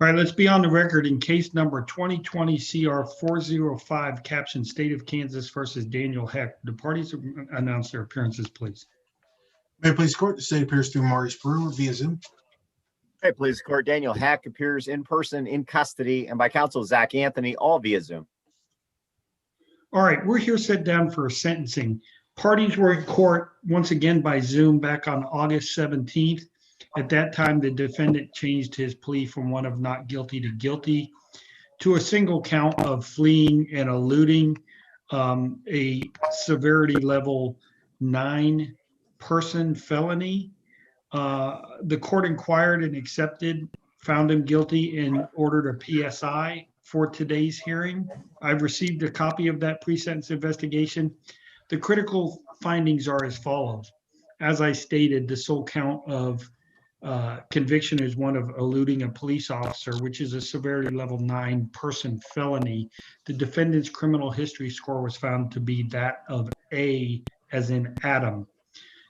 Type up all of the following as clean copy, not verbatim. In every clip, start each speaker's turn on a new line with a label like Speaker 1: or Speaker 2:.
Speaker 1: All right, let's be on the record in case number 2020-CR405, captioned State of Kansas versus Daniel Heck. The parties announce their appearances, please.
Speaker 2: May it please the court, the state appears through Maurice Brewer via Zoom.
Speaker 3: Hey, please the court, Daniel Heck appears in person in custody and by counsel Zach Anthony, all via Zoom.
Speaker 1: All right, we're here set down for sentencing. Parties were in court once again by Zoom back on August 17th. At that time, the defendant changed his plea from one of not guilty to guilty to a single count of fleeing and eluding, a severity level 9-person felony. The court inquired and accepted, found him guilty, and ordered a PSI for today's hearing. I've received a copy of that pre-sentence investigation. The critical findings are as follows. As I stated, the sole count of conviction is one of eluding a police officer, which is a severity level 9-person felony. The defendant's criminal history score was found to be that of A, as in Adam.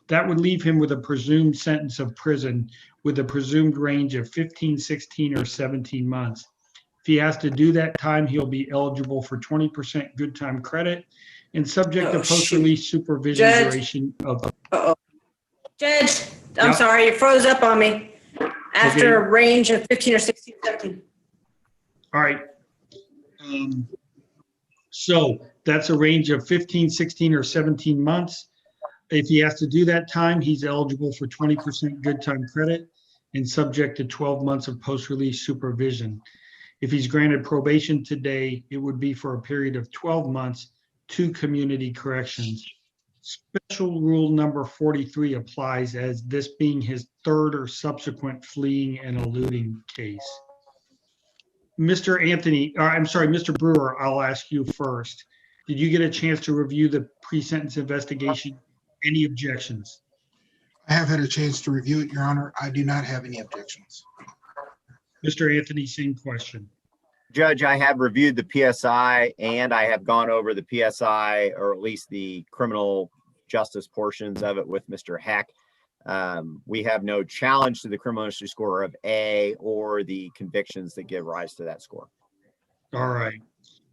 Speaker 1: That would leave him with a presumed sentence of prison with a presumed range of 15, 16, or 17 months. If he has to do that time, he'll be eligible for 20% good time credit and subject to post-release supervision duration of.
Speaker 4: Judge, I'm sorry, you froze up on me after a range of 15 or 16, 17.
Speaker 1: All right. So that's a range of 15, 16, or 17 months. If he has to do that time, he's eligible for 20% good time credit and subject to 12 months of post-release supervision. If he's granted probation today, it would be for a period of 12 months to community corrections. Special rule number 43 applies as this being his third or subsequent fleeing and eluding case. Mr. Brewer, I'll ask you first. Did you get a chance to review the pre-sentence investigation? Any objections?
Speaker 2: I have had a chance to review it, Your Honor. I do not have any objections.
Speaker 1: Mr. Anthony, same question.
Speaker 3: Judge, I have reviewed the PSI and I have gone over the PSI, or at least the criminal justice portions of it with Mr. Heck. We have no challenge to the criminal history score of A or the convictions that give rise to that score.
Speaker 1: All right.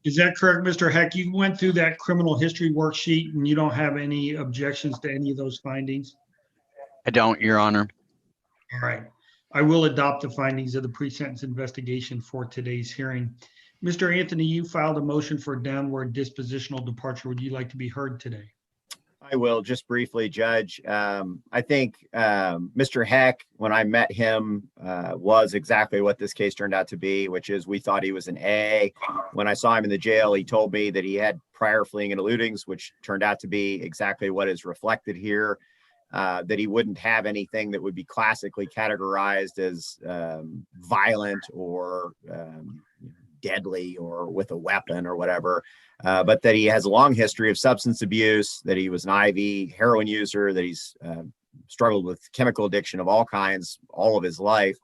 Speaker 1: Is that correct, Mr. Heck? You went through that criminal history worksheet and you don't have any objections to any of those findings?
Speaker 5: I don't, Your Honor.
Speaker 1: All right. I will adopt the findings of the pre-sentence investigation for today's hearing. Mr. Anthony, you filed a motion for downward dispositional departure. Would you like to be heard today?
Speaker 3: I will, just briefly, Judge. I think Mr. Heck, when I met him, was exactly what this case turned out to be, which is we thought he was an A. When I saw him in the jail, he told me that he had prior fleeing and eludings, which turned out to be exactly what is reflected here. That he wouldn't have anything that would be classically categorized as violent or deadly or with a weapon or whatever, but that he has a long history of substance abuse, that he was an IV heroin user, that he's struggled with chemical addiction of all kinds all of his life,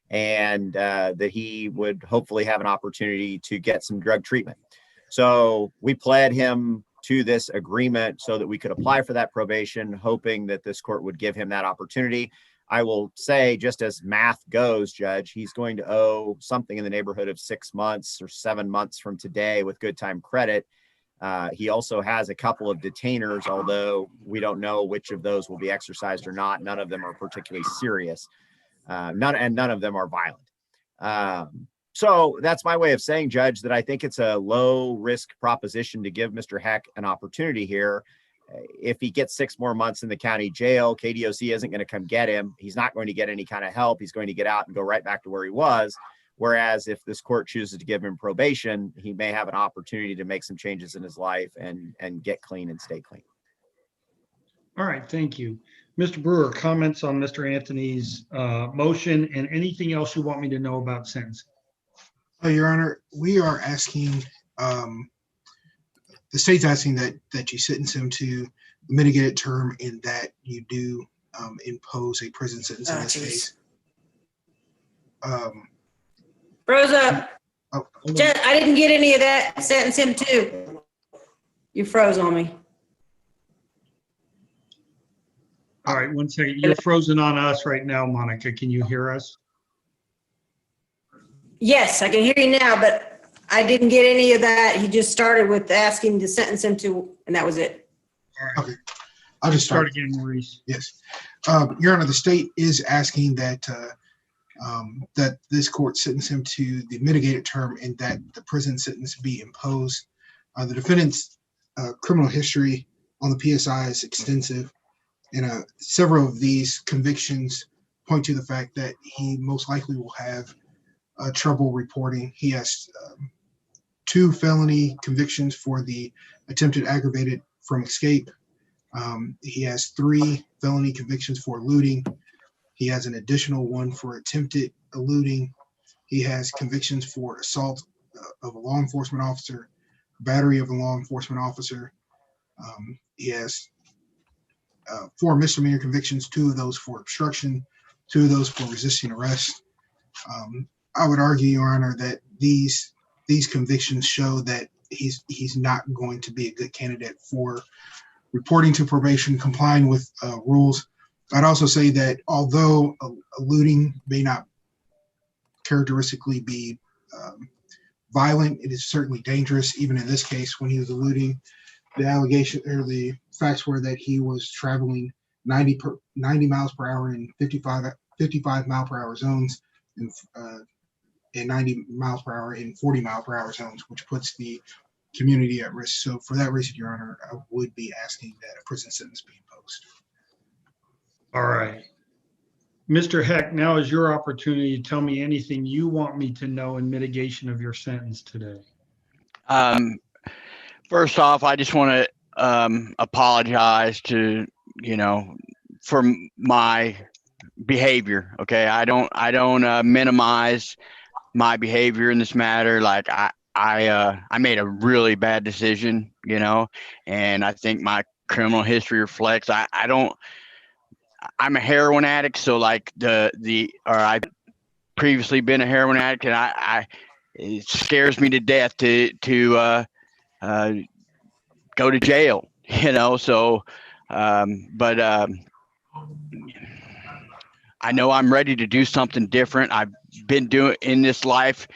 Speaker 3: and that he would hopefully have an opportunity to get some drug treatment. So we pled him to this agreement so that we could apply for that probation, hoping that this court would give him that opportunity. I will say, just as math goes, Judge, he's going to owe something in the neighborhood of 6 months or 7 months from today with good time credit. He also has a couple of detainers, although we don't know which of those will be exercised or not. None of them are particularly serious. None of them are violent. So that's my way of saying, Judge, that I think it's a low risk proposition to give Mr. Heck an opportunity here. If he gets 6 more months in the county jail, KDOC isn't going to come get him. He's not going to get any kind of help. He's going to get out and go right back to where he was. Whereas if this court chooses to give him probation, he may have an opportunity to make some changes in his life and get clean and stay clean.
Speaker 1: All right, thank you. Mr. Brewer, comments on Mr. Anthony's motion and anything else you want me to know about sentencing?
Speaker 2: Your Honor, we are asking, the state's asking that you sentence him to a mitigated term and that you do impose a prison sentence in this case.
Speaker 4: Froze up.
Speaker 2: Oh.
Speaker 4: I didn't get any of that. Sentence him too. You froze on me.
Speaker 1: All right, one second. You're frozen on us right now, Monica. Can you hear us?
Speaker 4: Yes, I can hear you now, but I didn't get any of that. He just started with asking to sentence him to, and that was it.
Speaker 1: All right.
Speaker 2: Okay. I'll just
Speaker 1: Start
Speaker 2: start.
Speaker 1: again, Maurice.
Speaker 2: Yes. Your Honor, the state is asking that that this court sentence him to the mitigated term and that the prison sentence be imposed. The defendant's criminal history on the PSI is extensive, and several of these convictions point to the fact that he most likely will have trouble reporting. He has 2 felony convictions for the attempted aggravated from escape. He has 3 felony convictions for looting. He has an additional one for attempted eluding. He has convictions for assault of a law enforcement officer, battery of a law enforcement officer. He has 4 misdemeanor convictions, 2 of those for obstruction, 2 of those for resisting arrest. I would argue, Your Honor, that these convictions show that he's not going to be a good candidate for reporting to probation, complying with rules. I'd also say that although eluding may not characteristically be violent, it is certainly dangerous. Even in this case, when he was eluding, the allegation or the facts were that he was traveling 90 miles per hour in 55 mile per hour zones and 90 miles per hour in 40 mile per hour zones, which puts the community at risk. So for that reason, Your Honor, I would be asking that a prison sentence be imposed.
Speaker 1: All right. Mr. Heck, now is your opportunity to tell me anything you want me to know in mitigation of your sentence today.
Speaker 5: First off, I just want to apologize to, for my behavior. Okay. I don't minimize my behavior in this matter. Like I made a really bad decision, and I think my criminal history reflects, I'm a heroin addict. So like I've previously been a heroin addict, and it scares me to death to go to jail, so, but I know I'm ready to do something different. I've been doing in this life,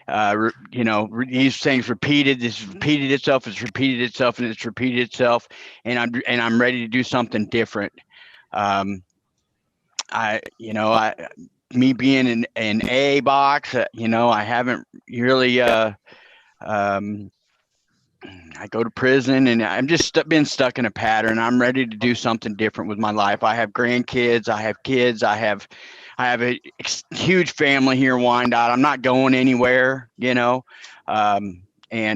Speaker 5: these things repeated, this repeated itself, it's repeated itself, and it's repeated itself. And I'm ready to do something different. Me being in an AA box, I haven't really, I go to prison, and I'm just been stuck in a pattern. I'm ready to do something different with my life. I have grandkids, I have kids, I have a huge family here in Wyandotte. I'm not going anywhere, and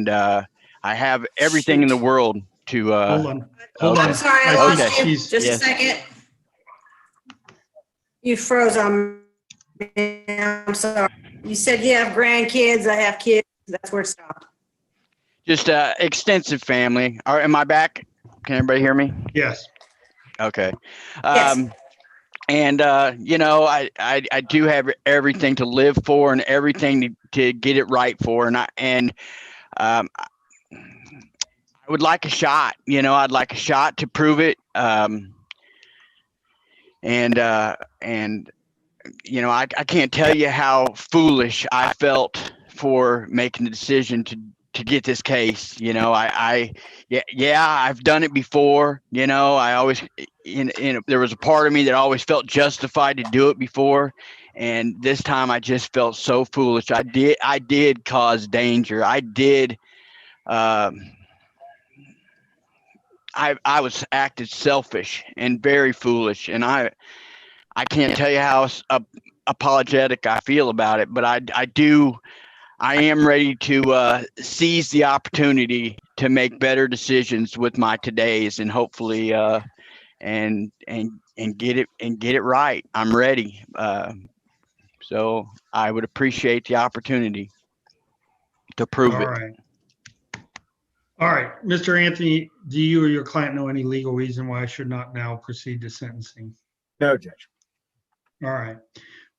Speaker 5: I have everything in the world to.
Speaker 1: Hold on.
Speaker 5: Okay.
Speaker 4: I'm sorry, I
Speaker 1: I
Speaker 4: lost
Speaker 1: think
Speaker 4: you.
Speaker 1: she's-
Speaker 4: Just
Speaker 5: yes.
Speaker 4: a second. You froze on me. I'm sorry. You said you have grandkids. I have kids. That's where it stopped.
Speaker 5: Just extensive family. Am I back? Can everybody hear me?
Speaker 1: Yes.
Speaker 5: Okay.
Speaker 4: Yes.
Speaker 5: And I do have everything to live for and everything to get it right for, and I would like a shot. I'd like a shot to prove it. I can't tell you how foolish I felt for making the decision to get this case. I've done it before. I always, there was a part of me that always felt justified to do it before. And this time I just felt so foolish. I did cause danger. I did. I was acted selfish and very foolish. And I can't tell you how apologetic I feel about it, but I am ready to seize the opportunity to make better decisions with my todays, and hopefully and get it right. I'm ready. So I would appreciate the opportunity to prove it.
Speaker 1: All right. Mr. Anthony, do you or your client know any legal reason why I should not now proceed to sentencing?
Speaker 3: No, Judge.
Speaker 1: All right.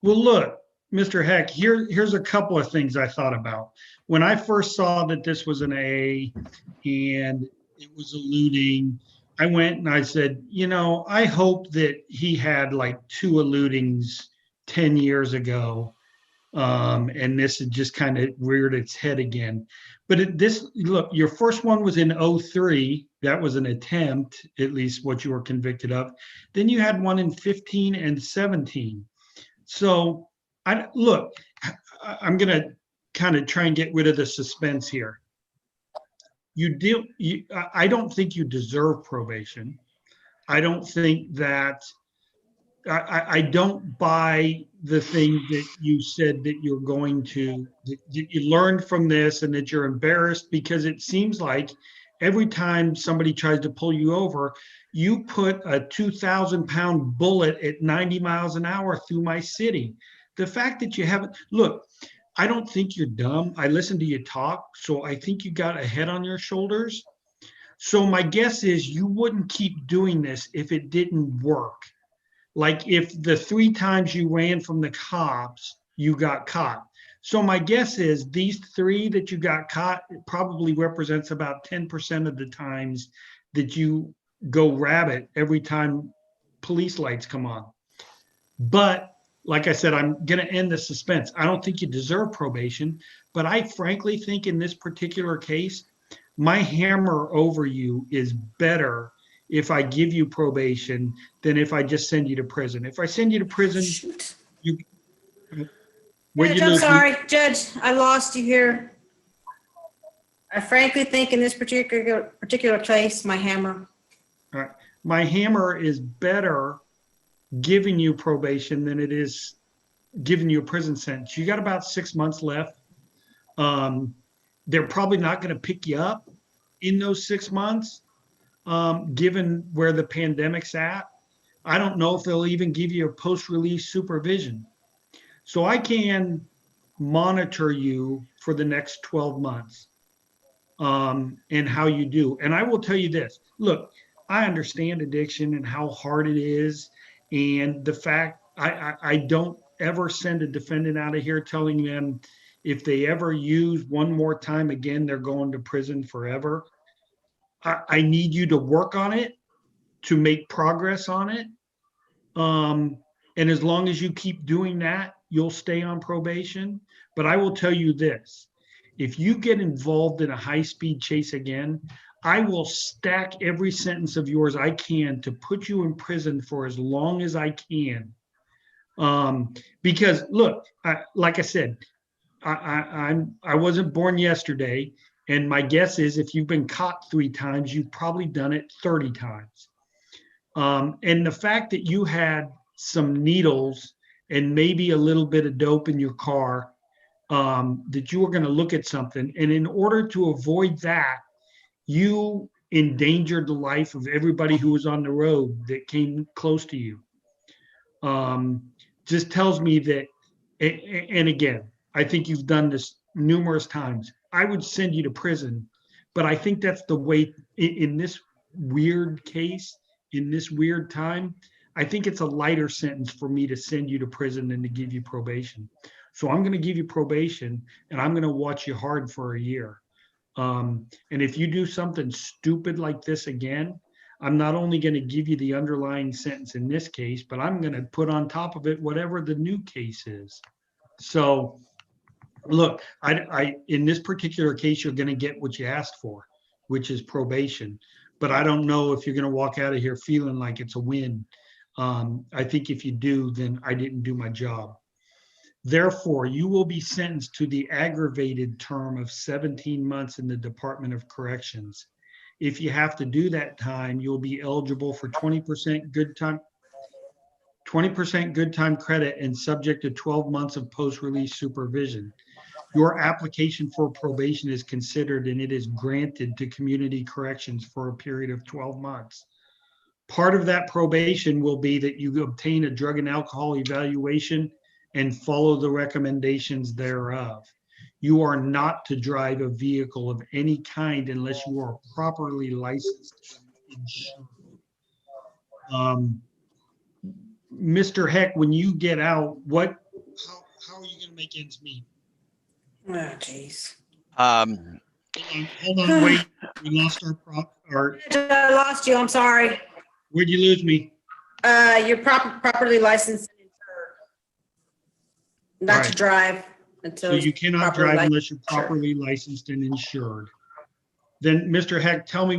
Speaker 1: Well, look, Mr. Heck, here's a couple of things I thought about. When I first saw that this was an A and it was eluding, I went and I said, I hope that he had like 2 eludings 10 years ago. And this has just kind of reared its head again. But look, your first one was in 03. That was an attempt, at least what you were convicted of. Then you had one in 15 and 17. So I'm going to kind of try and get rid of the suspense here. I don't think you deserve probation. I don't think that I don't buy the thing that you said that you're going to, that you learned from this and that you're embarrassed, because it seems like every time somebody tries to pull you over, you put a 2,000-pound bullet at 90 miles an hour through my city. The fact that you haven't, look, I don't think you're dumb. I listened to you talk, so I think you got a head on your shoulders. So my guess is you wouldn't keep doing this if it didn't work. Like if the 3 times you ran from the cops, you got caught. So my guess is these 3 that you got caught probably represents about 10% of the times that you go rabbit every time police lights come on. But like I said, I'm going to end the suspense. I don't think you deserve probation, but I frankly think in this particular case, my hammer over you is better if I give you probation than if I just send you to prison. If I send you to prison,
Speaker 4: Shoot.
Speaker 1: where'd
Speaker 4: Judge,
Speaker 1: you
Speaker 4: I'm
Speaker 1: lose me?
Speaker 4: sorry. Judge, I lost you here. I frankly think in this particular case, my hammer.
Speaker 1: All right. My hammer is better giving you probation than it is giving you a prison sentence. You got about 6 months left. They're probably not going to pick you up in those 6 months, given where the pandemic's at. I don't know if they'll even give you a post-release supervision. So I can monitor you for the next 12 months and how you do. And I will tell you this, look, I understand addiction and how hard it is. And the fact I don't ever send a defendant out of here telling them if they ever use one more time again, they're going to prison forever. I need you to work on it, to make progress on it. And as long as you keep doing that, you'll stay on probation. But I will tell you this, if you get involved in a high-speed chase again, I will stack every sentence of yours I can to put you in prison for as long as I can. Because look, like I said, I wasn't born yesterday, and my guess is if you've been caught 3 times, you've probably done it 30 times. And the fact that you had some needles and maybe a little bit of dope in your car, that you were going to look at something, and in order to avoid that, you endangered the life of everybody who was on the road that came close to you. Just tells me that, and again, I think you've done this numerous times. I would send you to prison, but I think that's the way in this weird case, in this weird time, I think it's a lighter sentence for me to send you to prison than to give you probation. So I'm going to give you probation, and I'm going to watch you hard for a year. And if you do something stupid like this again, I'm not only going to give you the underlying sentence in this case, but I'm going to put on top of it whatever the new case is. So look, I in this particular case, you're going to get what you asked for, which is probation. But I don't know if you're going to walk out of here feeling like it's a win. I think if you do, then I didn't do my job. Therefore, you will be sentenced to the aggravated term of 17 months in the Department of Corrections. If you have to do that time, you'll be eligible for 20% good time credit and subject to 12 months of post-release supervision. Your application for probation is considered and it is granted to community corrections for a period of 12 months. Part of that probation will be that you obtain a drug and alcohol evaluation and follow the recommendations thereof. You are not to drive a vehicle of any kind unless you are properly licensed and insured. Mr. Heck, when you get out, how are you going to make ends meet?
Speaker 4: Oh, jeez.
Speaker 1: Hold on, wait. We lost our
Speaker 4: I lost you. I'm sorry.
Speaker 1: Where'd you lose me?
Speaker 4: You're properly licensed and insured. not to
Speaker 1: Right.
Speaker 4: drive
Speaker 1: So
Speaker 4: until.
Speaker 1: you cannot
Speaker 4: properly
Speaker 1: drive
Speaker 4: licensed.
Speaker 1: unless you're properly licensed and insured. Then, Mr. Heck, tell me,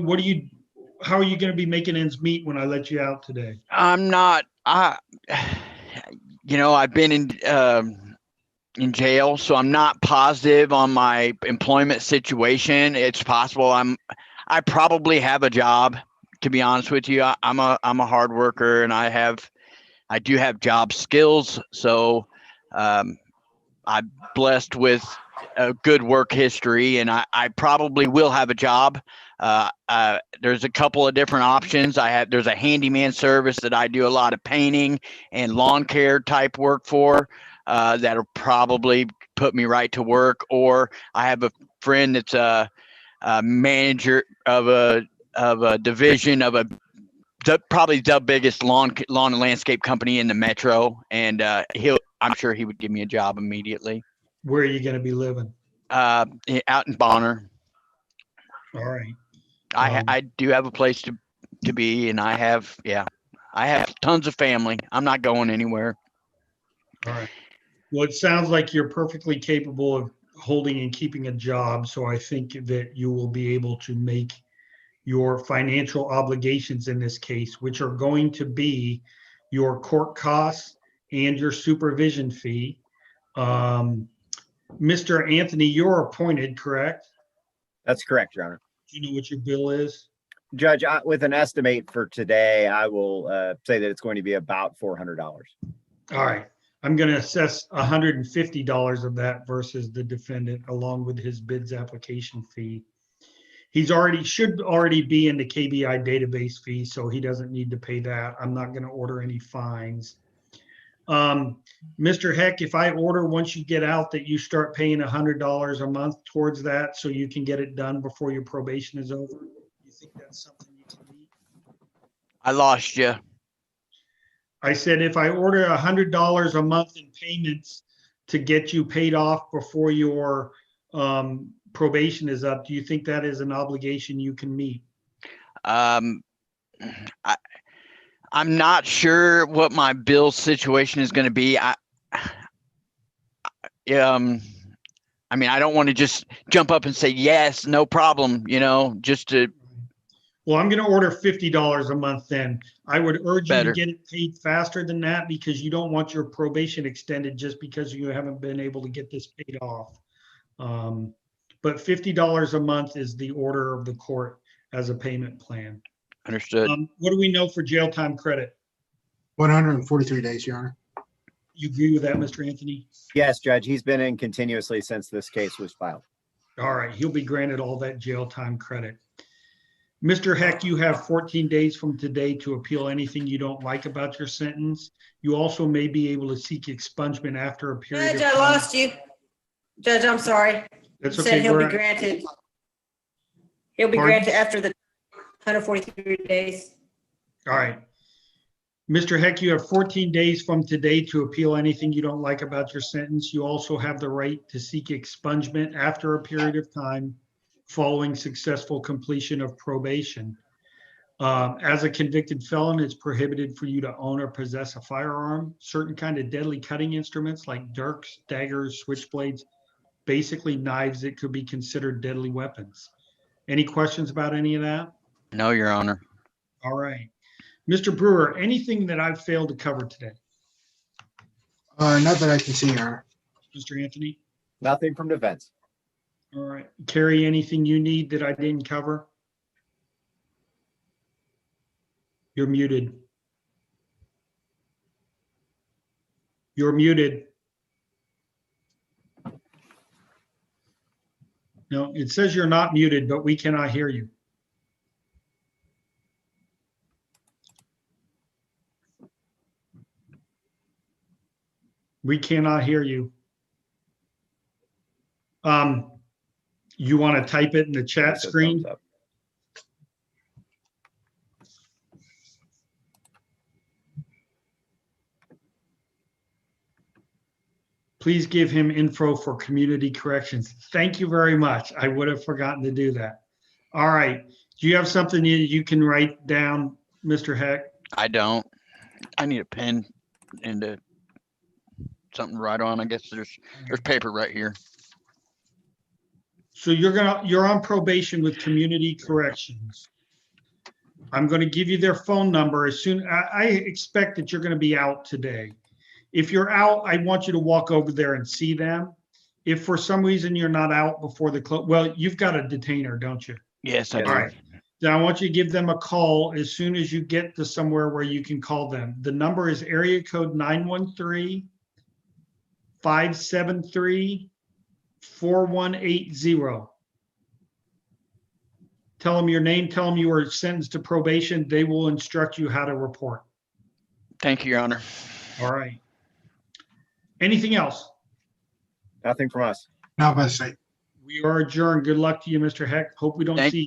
Speaker 1: how are you going to be making ends meet when I let you out today?
Speaker 5: I'm not, I've been in jail, so I'm not positive on my employment situation. It's possible I probably have a job, to be honest with you. I'm a hard worker, and I do have job skills. So, I'm blessed with a good work history, and I probably will have a job. There's a couple of different options. There's a handyman service that I do a lot of painting and lawn care type work for. That'll probably put me right to work. Or I have a friend that's a manager of a division of probably the biggest lawn and landscape company in the metro, and I'm sure he would give me a job immediately.
Speaker 1: Where are you going to be living?
Speaker 5: Out in Bonner.
Speaker 1: All right.
Speaker 5: I do have a place to be, and I have tons of family. I'm not going anywhere.
Speaker 1: All right. Well, it sounds like you're perfectly capable of holding and keeping a job. So I think that you will be able to make your financial obligations in this case, which are going to be your court costs and your supervision fee. Mr. Anthony, you're appointed, correct?
Speaker 3: That's correct, Your Honor.
Speaker 1: Do you know what your bill is?
Speaker 3: Judge, with an estimate for today, I will say that it's going to be about $400.
Speaker 1: All right. I'm going to assess $150 of that versus the defendant along with his bids application fee. Should already be in the KBI database fee, so he doesn't need to pay that. I'm not going to order any fines. Mr. Heck, if I order once you get out that you start paying $100 a month towards that so you can get it done before your probation is over, you think that's something you can meet?
Speaker 5: I lost you.
Speaker 1: I said, if I order $100 a month in payments to get you paid off before your probation is up, do you think that is an obligation you can meet?
Speaker 5: I'm not sure what my bill situation is going to be. I mean, I don't want to just jump up and say, yes, no problem, just to.
Speaker 1: Well, I'm going to order $50 a month then. I would urge you to
Speaker 5: Better.
Speaker 1: get it paid faster than that because you don't want your probation extended just because you haven't been able to get this paid off. But $50 a month is the order of the court as a payment plan.
Speaker 5: Understood.
Speaker 1: What do we know for jail time credit?
Speaker 2: 143 days, Your Honor.
Speaker 1: You agree with that, Mr. Anthony?
Speaker 3: Yes, Judge, he's been in continuously since this case was filed.
Speaker 1: All right, he'll be granted all that jail time credit. Mr. Heck, you have 14 days from today to appeal anything you don't like about your sentence. You also may be able to seek expungement after a period
Speaker 4: Judge,
Speaker 1: of
Speaker 4: I
Speaker 1: time.
Speaker 4: lost you. Judge, I'm sorry.
Speaker 1: That's
Speaker 4: You
Speaker 1: okay.
Speaker 4: said he'll be
Speaker 1: we're-
Speaker 4: granted. He'll be
Speaker 1: Pardon?
Speaker 4: granted after the 143 days.
Speaker 1: All right. Mr. Heck, you have 14 days from today to appeal anything you don't like about your sentence. You also have the right to seek expungement after a period of time following successful completion of probation. As a convicted felon, it's prohibited for you to own or possess a firearm. Certain kind of deadly cutting instruments like dirks, daggers, switchblades, basically knives that could be considered deadly weapons. Any questions about any of that?
Speaker 5: No, Your Honor.
Speaker 1: All right. Mr. Brewer, anything that I've failed to cover today?
Speaker 2: Not that I can see, Your Honor.
Speaker 1: Mr. Anthony?
Speaker 3: Nothing from defense.
Speaker 1: All right. Carrie, anything you need that I didn't cover? You're muted. You're muted. No, it says you're not muted, but we cannot hear you. We cannot hear you. You want to type it in the chat
Speaker 3: Says
Speaker 1: screen?
Speaker 3: thumbs up.
Speaker 1: Please give him info for community corrections. Thank you very much. I would have forgotten to do that. All right. Do you have something you can write down, Mr. Heck?
Speaker 5: I don't. I need a pen and a something to write on. I guess there's paper right here.
Speaker 1: So you're on probation with Community Corrections. I'm going to give you their phone number as soon, I expect that you're going to be out today. If you're out, I want you to walk over there and see them. If for some reason you're not out before the close, well, you've got a detainer, don't you?
Speaker 5: Yes, I
Speaker 3: Yes,
Speaker 5: do.
Speaker 1: All right. Then I want you to give them a call as soon as you get to somewhere where you can call them. The number is area code 913-573-4180. Tell them your name, tell them you were sentenced to probation. They will instruct you how to report.
Speaker 5: Thank you, Your Honor.
Speaker 1: All right. Anything else?
Speaker 3: Nothing from us.
Speaker 2: Now, about to say.
Speaker 1: We are adjourned. Good luck to you, Mr. Heck. Hope we don't
Speaker 5: Thank-
Speaker 1: see each